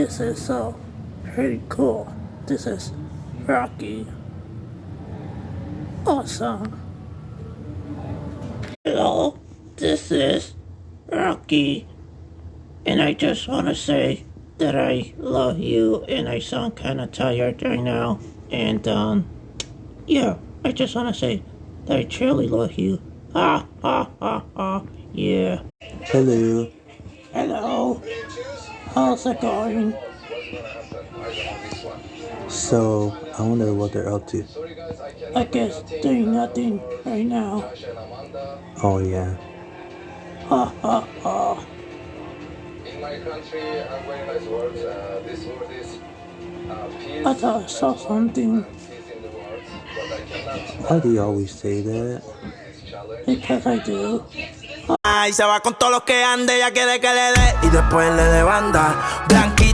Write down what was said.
This is so pretty cool. This is Rocky. Awesome. Hello, this is Rocky. And I just want to say that I love you and I sound kind of tired right now. And, yeah, I just want to say that I truly love you. Ha, ha, ha, ha, yeah. Hello. Hello. How's it going? So, I wonder what they're up to. I guess doing nothing right now. Oh, yeah. Ha, ha, ha. In my country, I'm very nice words. This word is peace. I thought I saw something. Peace in the world, but I cannot. Why do you always say that? This challenge. Because I do. Y se va con todos los que ande, ella quiere que le dé y después le de banda. Blanquita.